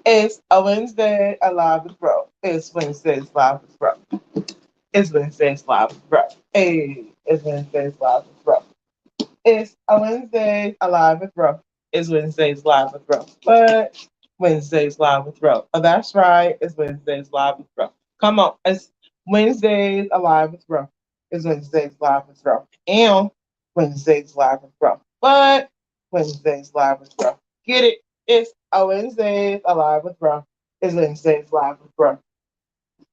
It's a Wednesday alive with bro. It's Wednesday's live with bro. It's Wednesday's live with bro. Hey, it's Wednesday's live with bro. It's a Wednesday alive with bro. It's Wednesday's live with bro. But Wednesday's live with bro. Oh, that's right. It's Wednesday's live with bro. Come on. It's Wednesday's alive with bro. It's Wednesday's live with bro. And Wednesday's live with bro. But Wednesday's live with bro. Get it? It's a Wednesday's alive with bro. It's Wednesday's live with bro.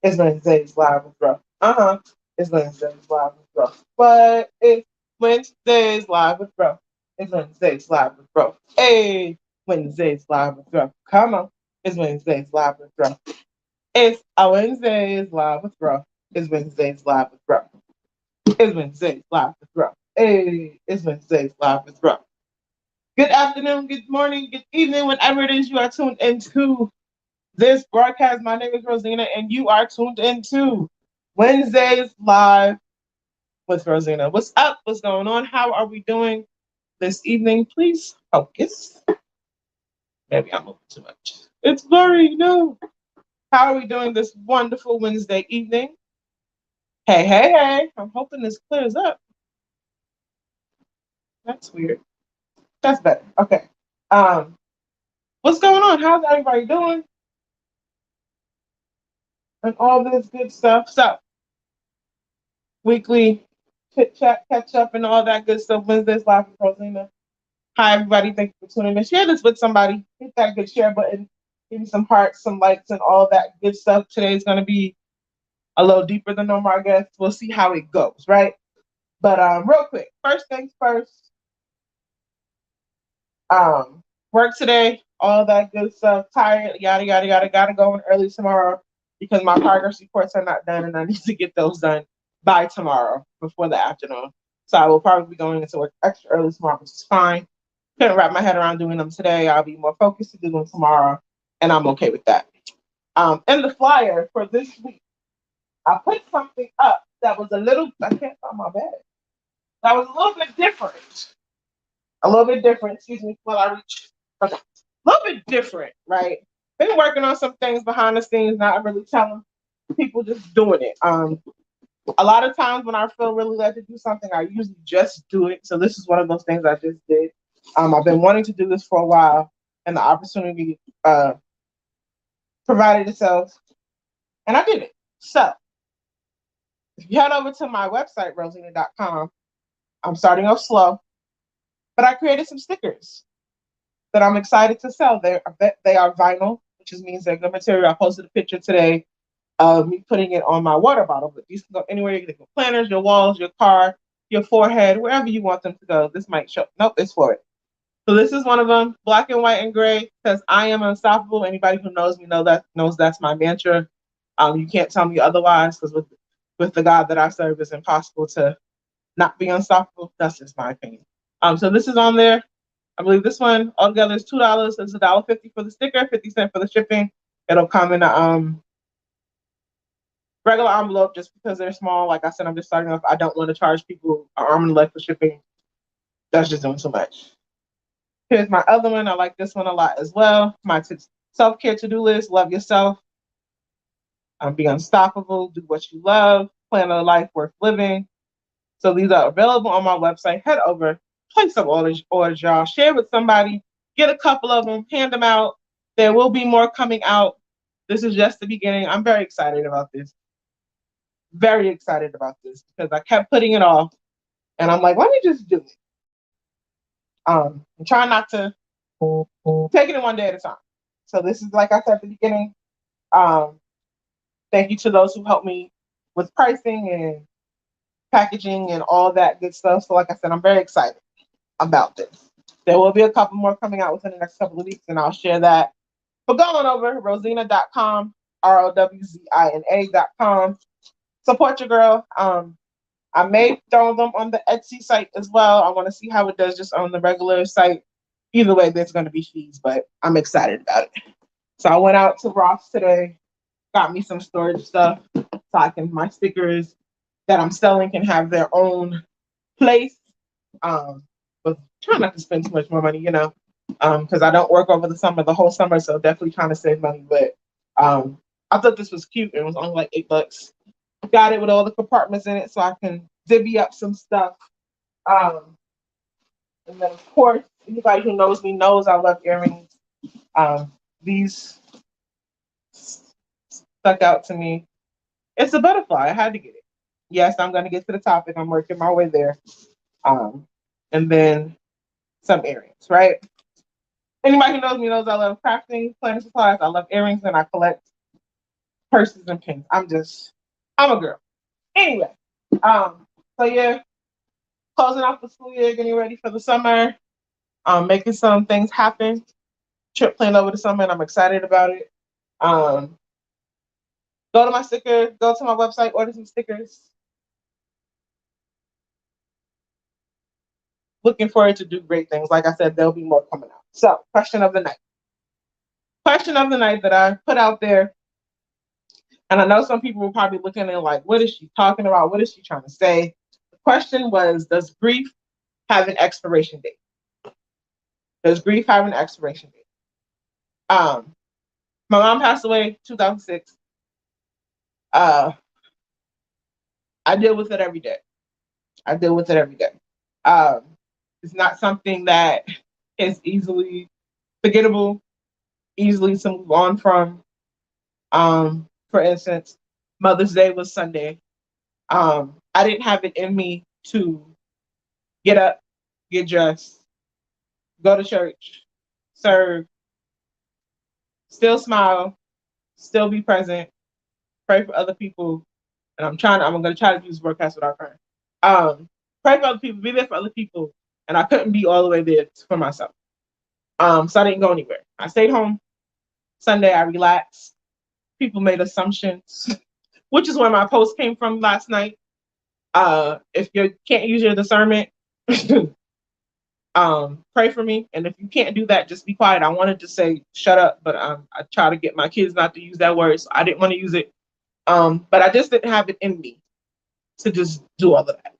It's Wednesday's live with bro. Uh-huh. It's Wednesday's live with bro. But it's Wednesday's live with bro. It's Wednesday's live with bro. Hey, Wednesday's live with bro. Come on. It's Wednesday's live with bro. It's a Wednesday's live with bro. It's Wednesday's live with bro. It's Wednesday's live with bro. Hey, it's Wednesday's live with bro. Good afternoon, good morning, good evening, whenever it is you are tuned into this broadcast. My name is Rowzina, and you are tuned into Wednesdays Live with Rowzina. What's up? What's going on? How are we doing this evening? Please focus. Maybe I'm moving too much. It's blurry. No. How are we doing this wonderful Wednesday evening? Hey, hey, hey. I'm hoping this clears up. That's weird. That's better. Okay. What's going on? How's everybody doing? And all this good stuff. So, weekly chit chat, catch up, and all that good stuff. Wednesdays live with Rowzina. Hi, everybody. Thank you for tuning in. Share this with somebody. Hit that good share button. Give me some hearts, some likes, and all that good stuff. Today is going to be a little deeper than normal, I guess. We'll see how it goes, right? But real quick, first things first. Work today, all that good stuff. Tired, yada yada yada. Gotta go in early tomorrow because my progress reports are not done, and I need to get those done by tomorrow before the afternoon. So I will probably be going into work extra early tomorrow, which is fine. Couldn't wrap my head around doing them today. I'll be more focused to do them tomorrow, and I'm okay with that. In the flyer for this week, I put something up that was a little. I can't find my bag. That was a little bit different. A little bit different. Excuse me while I reach. Okay. A little bit different, right? Been working on some things behind the scenes, not really telling people, just doing it. A lot of times when I feel really led to do something, I usually just do it. So this is one of those things I just did. I've been wanting to do this for a while, and the opportunity provided itself, and I did it. So if you head over to my website, Rowzina.com, I'm starting off slow, but I created some stickers that I'm excited to sell. They are vinyl, which means they're good material. I posted a picture today of me putting it on my water bottle, but these can go anywhere. You can go planters, your walls, your car, your forehead, wherever you want them to go. This might show. Nope, it's for it. So this is one of them, black and white and gray, says I am unstoppable. Anybody who knows me knows that's my mantra. You can't tell me otherwise, because with the God that I serve, it's impossible to not be unstoppable. That's just my opinion. So this is on there. I believe this one altogether is $2. It's $1.50 for the sticker, 50 cents for the shipping. It'll come in a regular envelope just because they're small. Like I said, I'm just starting off. I don't want to charge people an arm and a leg for shipping. That's just doing too much. Here's my other one. I like this one a lot as well. My self-care to-do list. Love yourself. Be unstoppable. Do what you love. Plan a life worth living. So these are available on my website. Head over. Place some orders, y'all. Share with somebody. Get a couple of them. Hand them out. There will be more coming out. This is just the beginning. I'm very excited about this. Very excited about this because I kept putting it off. And I'm like, let me just do it. I'm trying not to take it in one day at a time. So this is, like I said at the beginning, thank you to those who helped me with pricing and packaging and all that good stuff. So like I said, I'm very excited about this. There will be a couple more coming out within the next couple of weeks, and I'll share that. But going over Rowzina.com, ROWZINA.com. Support your girl. I may throw them on the Etsy site as well. I want to see how it does just on the regular site. Either way, there's going to be fees, but I'm excited about it. So I went out to Ross today, got me some storage stuff so my stickers that I'm selling can have their own place. But try not to spend too much more money, because I don't work over the summer, the whole summer, so definitely trying to save money. But I thought this was cute. It was only like $8. Got it with all the compartments in it, so I can divvy up some stuff. Um, and then of course, anybody who knows me knows I love earrings. These stuck out to me. It's a butterfly. I had to get it. Yes, I'm going to get to the topic. I'm working my way there. And then some earrings, right? Anybody who knows me knows I love crafting, planning supplies. I love earrings, and I collect purses and pins. I'm a girl. Anyway, so yeah, closing out the school year, getting ready for the summer, making some things happen. Trip planned over the summer, and I'm excited about it. Go to my sticker, go to my website, order some stickers. Looking forward to do great things. Like I said, there'll be more coming out. So, question of the night. Question of the night that I put out there, and I know some people were probably looking at it like, what is she talking about? What is she trying to say? The question was, does grief have an expiration date? Does grief have an expiration date? My mom passed away 2006. I deal with it every day. I deal with it every day. It's not something that is easily forgettable, easily to move on from. For instance, Mother's Day was Sunday. I didn't have it in me to get up, get dressed, go to church, serve, still smile, still be present, pray for other people. And I'm going to try to use broadcast without crying. Pray for other people, be there for other people. And I couldn't be all the way there for myself. So I didn't go anywhere. I stayed home. Sunday, I relaxed. People made assumptions, which is where my post came from last night. If you can't use your discernment, pray for me. And if you can't do that, just be quiet. I wanted to say shut up, but I try to get my kids not to use that word, so I didn't want to use it. But I just didn't have it in me to just do all of that.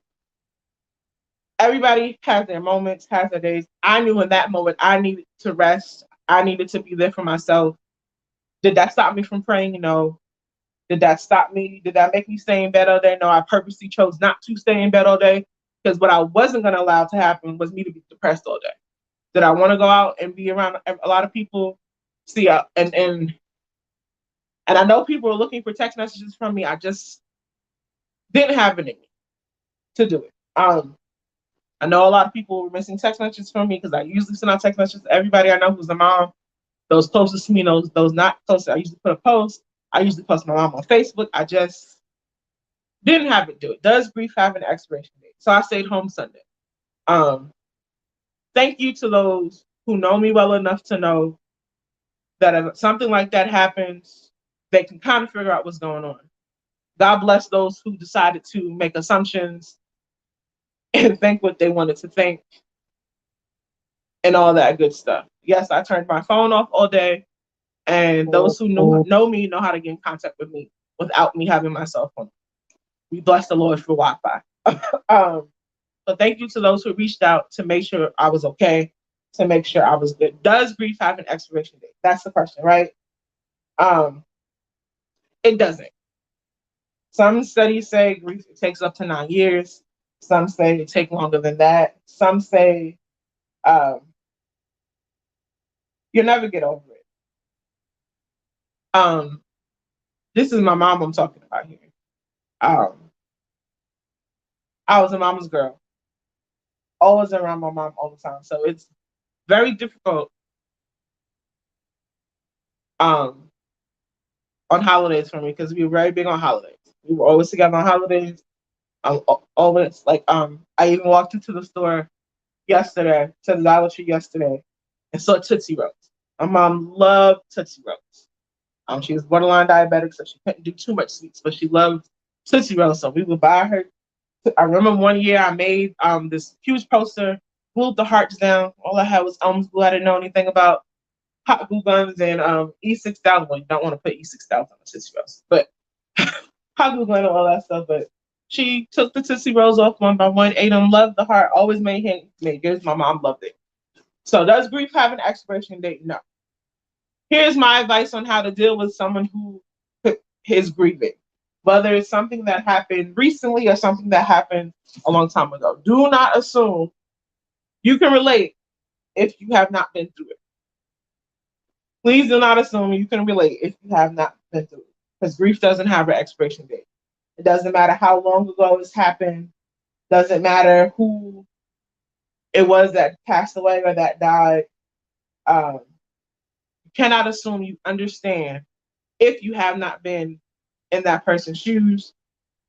Everybody has their moments, has their days. I knew in that moment I needed to rest. I needed to be there for myself. Did that stop me from praying? No. Did that stop me? Did that make me stay in bed all day? No, I purposely chose not to stay in bed all day, because what I wasn't going to allow to happen was me to be depressed all day. Did I want to go out and be around a lot of people? See, and I know people are looking for text messages from me. I just didn't have it in me to do it. I know a lot of people were missing text messages from me because I usually send out text messages to everybody I know who's a mom. Those closest to me, those not close. I usually put a post. I usually post my mom on Facebook. I just didn't have it do it. Does grief have an expiration date? So I stayed home Sunday. Thank you to those who know me well enough to know that if something like that happens, they can kind of figure out what's going on. God bless those who decided to make assumptions and think what they wanted to think and all that good stuff. Yes, I turned my phone off all day, and those who know me know how to get in contact with me without me having my cell phone. We bless the Lord for Wi-Fi. But thank you to those who reached out to make sure I was okay, to make sure I was good. Does grief have an expiration date? That's the question, right? It doesn't. Some studies say grief takes up to 9 years. Some say it takes longer than that. Some say you'll never get over it. This is my mom I'm talking about here. I was a mama's girl. Always around my mom all the time. So it's very difficult on holidays for me, because we were very big on holidays. We were always together on holidays. Always like I even walked into the store yesterday, to the Dollar Tree yesterday, and saw Tootsie Rolls. My mom loved Tootsie Rolls. She was borderline diabetic, so she couldn't do too much sweets, but she loved Tootsie Rolls. So we would buy her. I remember one year I made this huge poster, glued the hearts down. All I had was Elmer's glue. I didn't know anything about hot glue guns and E6000. Well, you don't want to put E6000 on the Tootsie Rolls, but hot glue gun and all that stuff. But she took the Tootsie Rolls off one by one, ate them, loved the heart, always made handmade goods. My mom loved it. So does grief have an expiration date? No. Here's my advice on how to deal with someone who is grieving, whether it's something that happened recently or something that happened a long time ago. Do not assume you can relate if you have not been through it. Please do not assume you can relate if you have not been through it, because grief doesn't have an expiration date. It doesn't matter how long ago it's happened. Doesn't matter who it was that passed away or that died. You cannot assume you understand if you have not been in that person's shoes.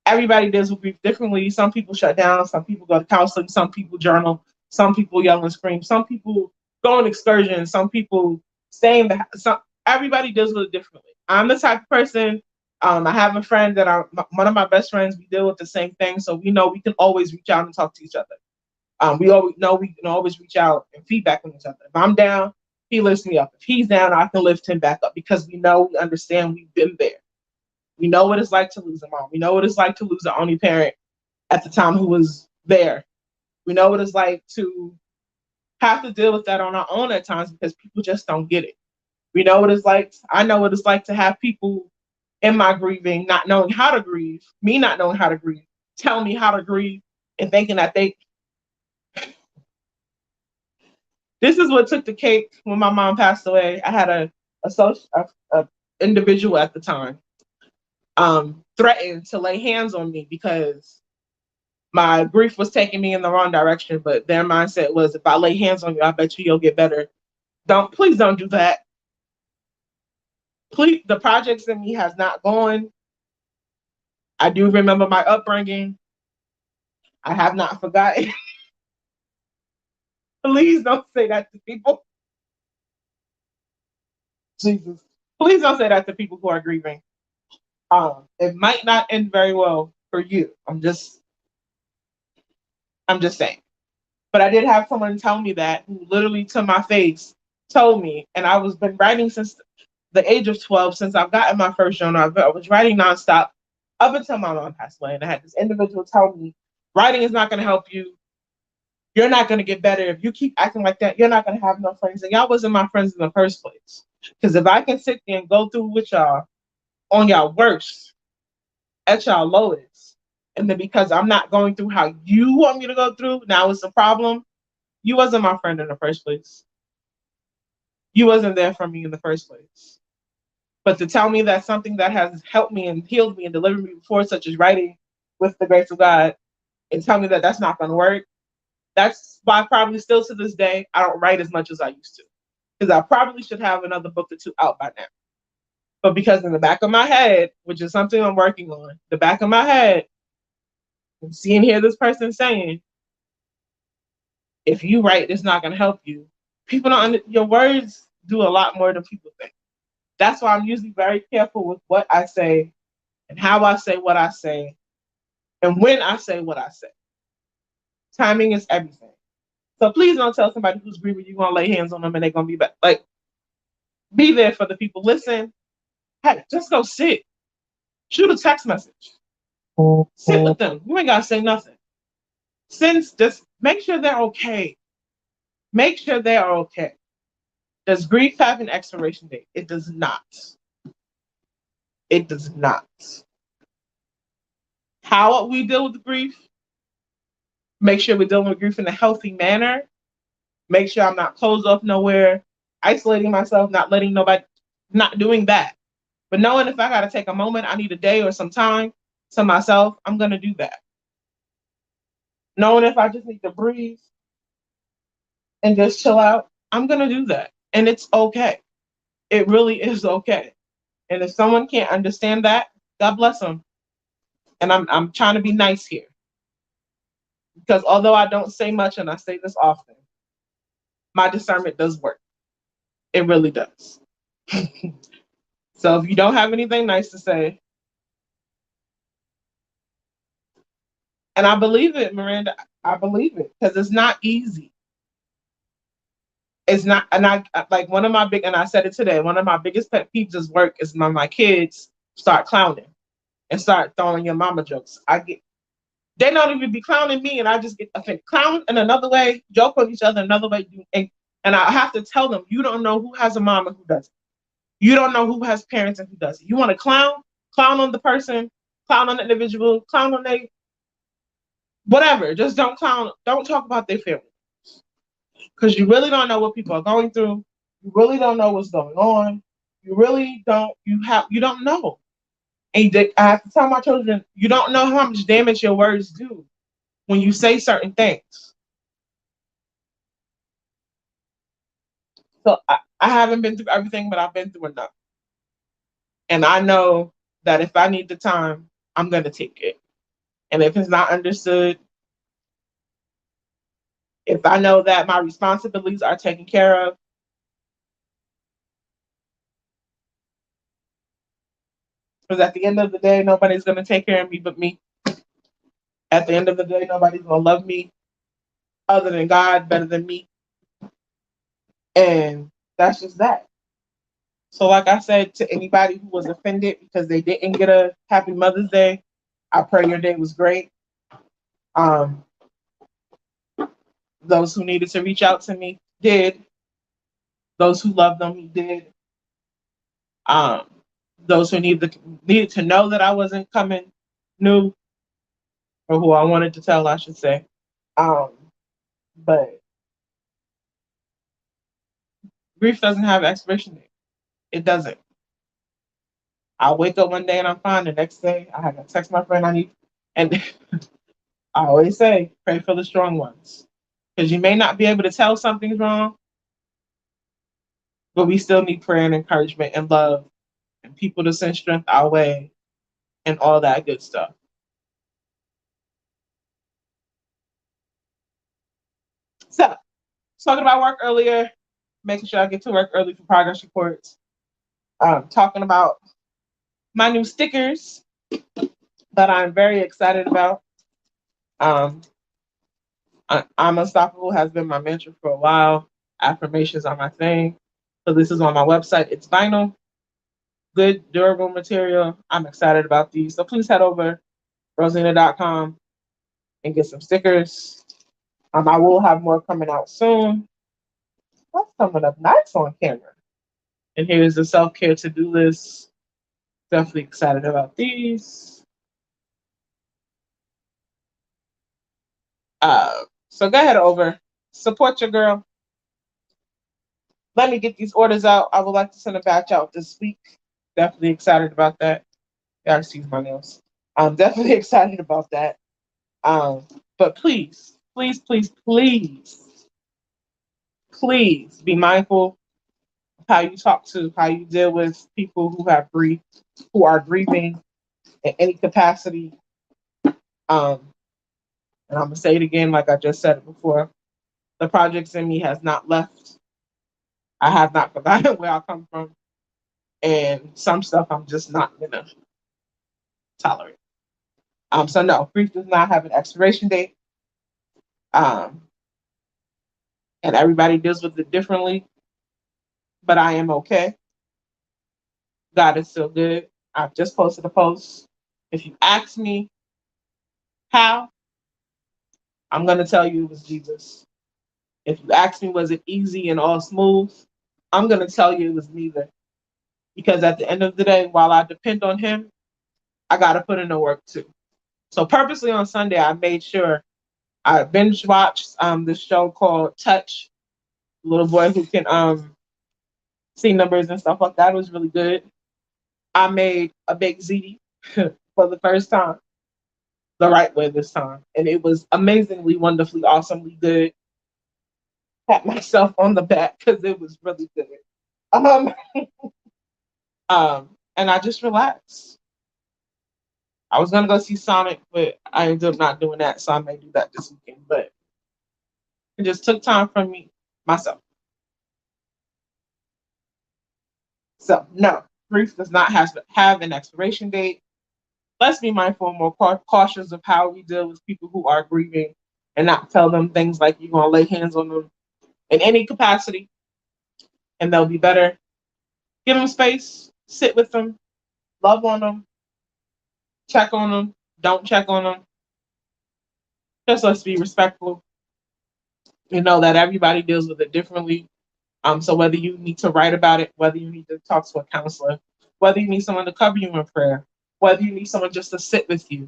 Everybody deals with grief differently. Some people shut down, some people go to counseling, some people journal, some people yell and scream, some people go on excursions, some people stay in the house. Everybody deals with it differently. I'm the type of person, I have a friend that one of my best friends, we deal with the same thing, so we know we can always reach out and talk to each other. We always know we can always reach out and feedback on each other. If I'm down, he lifts me up. If he's down, I can lift him back up, because we know, we understand, we've been there. We know what it's like to lose a mom. We know what it's like to lose the only parent at the time who was there. We know what it's like to have to deal with that on our own at times, because people just don't get it. We know what it's like. I know what it's like to have people in my grieving not knowing how to grieve, me not knowing how to grieve, tell me how to grieve, and thinking that this is what took the cake when my mom passed away. I had a individual at the time threatened to lay hands on me because my grief was taking me in the wrong direction, but their mindset was, if I lay hands on you, I bet you'll get better. Please don't do that. Please, the projects in me has not gone. I do remember my upbringing. I have not forgotten. Please don't say that to people. Jesus. Please don't say that to people who are grieving. It might not end very well for you. I'm just saying. But I did have someone tell me that, who literally to my face told me, and I was been writing since the age of 12, since I've gotten my first journal. I was writing nonstop up until my mom passed away. And I had this individual tell me, writing is not going to help you. You're not going to get better. If you keep acting like that, you're not going to have no friends. And y'all wasn't my friends in the first place. Because if I can sit there and go through with y'all on y'all worst, at y'all lowest, and then because I'm not going through how you want me to go through, now it's a problem. You wasn't my friend in the first place. You wasn't there for me in the first place. But to tell me that something that has helped me and healed me and delivered me before, such as writing with the grace of God, and tell me that that's not going to work, that's why probably still to this day, I don't write as much as I used to. Because I probably should have another book or two out by now. But because in the back of my head, which is something I'm working on, the back of my head, I'm seeing here this person saying, if you write, it's not going to help you. People don't, your words do a lot more than people think. That's why I'm usually very careful with what I say and how I say what I say and when I say what I say. Timing is everything. So please don't tell somebody who's grieving you're going to lay hands on them and they're going to be back. Like, be there for the people. Listen, hey, just go sit. Shoot a text message. Sit with them. You ain't got to say nothing. Just make sure they're okay. Make sure they are okay. Does grief have an expiration date? It does not. It does not. How we deal with grief? Make sure we're dealing with grief in a healthy manner. Make sure I'm not closed off nowhere, isolating myself, not letting nobody, not doing that. But knowing if I got to take a moment, I need a day or some time to myself, I'm going to do that. Knowing if I just need to breathe and just chill out, I'm going to do that. And it's okay. It really is okay. And if someone can't understand that, God bless them. And I'm trying to be nice here. Because although I don't say much, and I say this often, my discernment does work. It really does. So if you don't have anything nice to say, and I believe it, Miranda, I believe it, because it's not easy. It's not, and I like one of my big, and I said it today, one of my biggest pet peeves is work is when my kids start clowning and start throwing your mama jokes. They don't even be clowning me, and I just get offended. Clown in another way, joke on each other another way, and And I have to tell them, you don't know who has a mom and who doesn't. You don't know who has parents and who doesn't. You want to clown? Clown on the person, clown on the individual, clown on they whatever. Just don't clown. Don't talk about their family because you really don't know what people are going through. You really don't know what's going on. You really don't. You don't know. And I have to tell my children, you don't know how much damage your words do when you say certain things. So I haven't been through everything, but I've been through enough. And I know that if I need the time, I'm going to take it. And if it's not understood, if I know that my responsibilities are taken care of, because at the end of the day, nobody's going to take care of me but me. At the end of the day, nobody's going to love me other than God better than me. And that's just that. So, like I said, to anybody who was offended because they didn't get a happy Mother's Day, I pray your day was great. Um, those who needed to reach out to me did. Those who loved them, he did. Um, those who needed to know that I wasn't coming knew, or who I wanted to tell, I should say. Um, but grief doesn't have an expiration date. It doesn't. I'll wake up one day and I'm fine. The next day, I have to text my friend I need, and I always say, pray for the strong ones, because you may not be able to tell something's wrong, but we still need prayer and encouragement and love and people to send strength our way and all that good stuff. So, talking about work earlier, making sure I get to work early for progress reports. Talking about my new stickers that I'm very excited about. I'm Unstoppable has been my mantra for a while. Affirmations are my thing. So this is on my website. It's vinyl, good, durable material. I'm excited about these. So please head over Rowzina.com and get some stickers. I will have more coming out soon. That's coming up nice on camera. And here's the self-care to-do list. Definitely excited about these. So go ahead over. Support your girl. Let me get these orders out. I would like to send a batch out this week. Definitely excited about that. Yeah, excuse my nails. I'm definitely excited about that. But please, please, please, please, please be mindful of how you talk to, how you deal with people who have grief, who are grieving in any capacity. And I'm gonna say it again, like I just said it before. The projects in me has not left. I have not forgotten where I come from, and some stuff I'm just not gonna tolerate. So no, grief does not have an expiration date. And everybody deals with it differently, but I am okay. God is still good. I've just posted a post. If you ask me how, I'm gonna tell you it was Jesus. If you ask me was it easy and all smooth, I'm gonna tell you it was neither. Because at the end of the day, while I depend on him, I gotta put in the work too. So purposely on Sunday, I made sure I binge watched this show called Touch, little boy who can see numbers and stuff like that. It was really good. I made a baked ziti for the first time, the right way this time, and it was amazingly, wonderfully, awesomely good. Pat myself on the back because it was really good. Um, and I just relaxed. I was gonna go see Sonic, but I ended up not doing that, so I may do that this weekend. But it just took time from me myself. So no, grief does not have an expiration date. Let's be mindful and more cautious of how we deal with people who are grieving, and not tell them things like you're gonna lay hands on them in any capacity, and they'll be better. Give them space, sit with them, love on them, check on them, don't check on them. Just let's be respectful. You know that everybody deals with it differently. So whether you need to write about it, whether you need to talk to a counselor, whether you need someone to cover you in prayer, whether you need someone just to sit with you,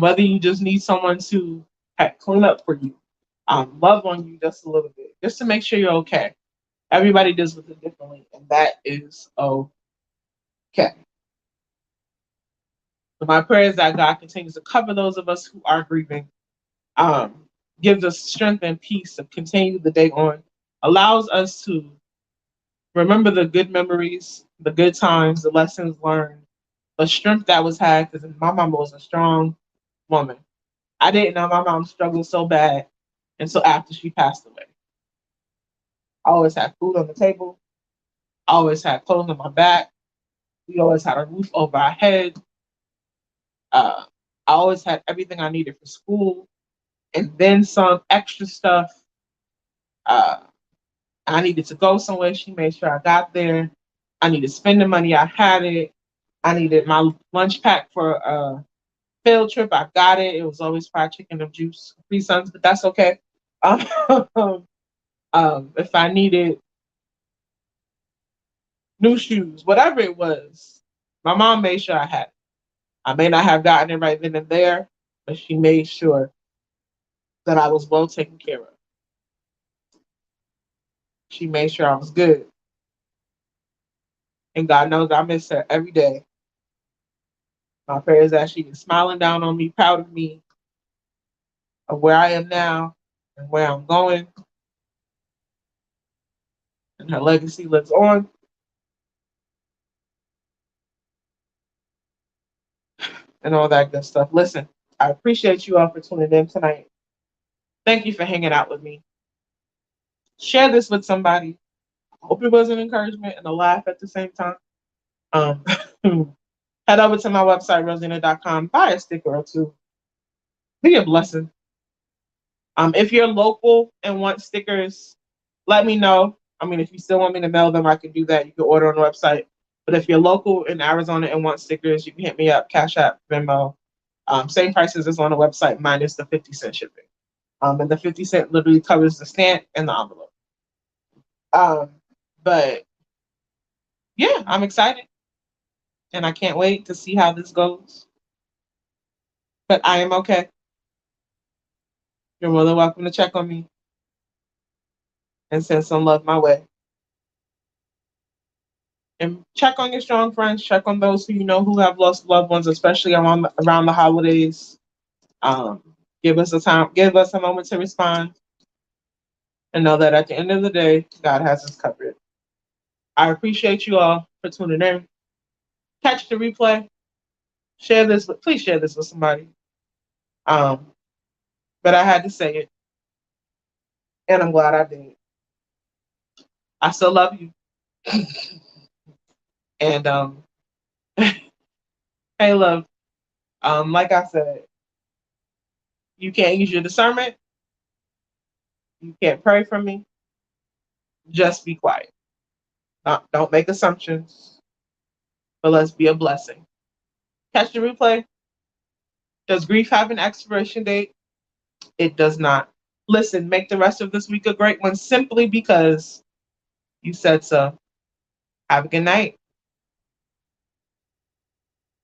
whether you just need someone to clean up for you, love on you just a little bit, just to make sure you're okay. Everybody deals with it differently, and that is okay. So my prayer is that God continues to cover those of us who are grieving, um, gives us strength and peace to continue the day on, allows us to remember the good memories, the good times, the lessons learned, the strength that was had, because my mama was a strong woman. I didn't know my mom struggled so bad until after she passed away. I always had food on the table. I always had clothes on my back. We always had a roof over our head. Uh, I always had everything I needed for school, and then some extra stuff. Uh, I needed to go somewhere. She made sure I got there. I needed to spend the money. I had it. I needed my lunch pack for a field trip. I got it. It was always fried chicken and juice, Capri Suns, but that's okay. Um, if I needed new shoes, whatever it was, my mom made sure I had it. I may not have gotten it right then and there, but she made sure that I was well taken care of. She made sure I was good. And God knows I miss her every day. My prayer is that she is smiling down on me, proud of me, of where I am now and where I'm going. And her legacy lives on. And all that good stuff. Listen, I appreciate you all for tuning in tonight. Thank you for hanging out with me. Share this with somebody. Hope it was an encouragement and a laugh at the same time. Um, head over to my website, rowzina.com, buy a sticker or two. Be a blessing. If you're local and want stickers, let me know. I mean, if you still want me to mail them, I can do that. You can order on the website. But if you're local in Arizona and want stickers, you can hit me up, Cash App, Venmo. Same prices as on the website, minus the 50-cent shipping. And the 50 cent literally covers the stamp and the envelope. But yeah, I'm excited and I can't wait to see how this goes. But I am okay. You're more than welcome to check on me and send some love my way. And check on your strong friends. Check on those who you know who have lost loved ones, especially around the holidays. Um, give us a time, give us a moment to respond, and know that at the end of the day, God has us covered. I appreciate you all for tuning in. Catch the replay. Share this, please share this with somebody. But I had to say it, and I'm glad I did. I still love you. And hey, love. Like I said, you can't use your discernment. You can't pray for me. Just be quiet. Don't make assumptions, but let's be a blessing. Catch the replay. Does grief have an expiration date? It does not. Listen, make the rest of this week a great one simply because you said so. Have a good night.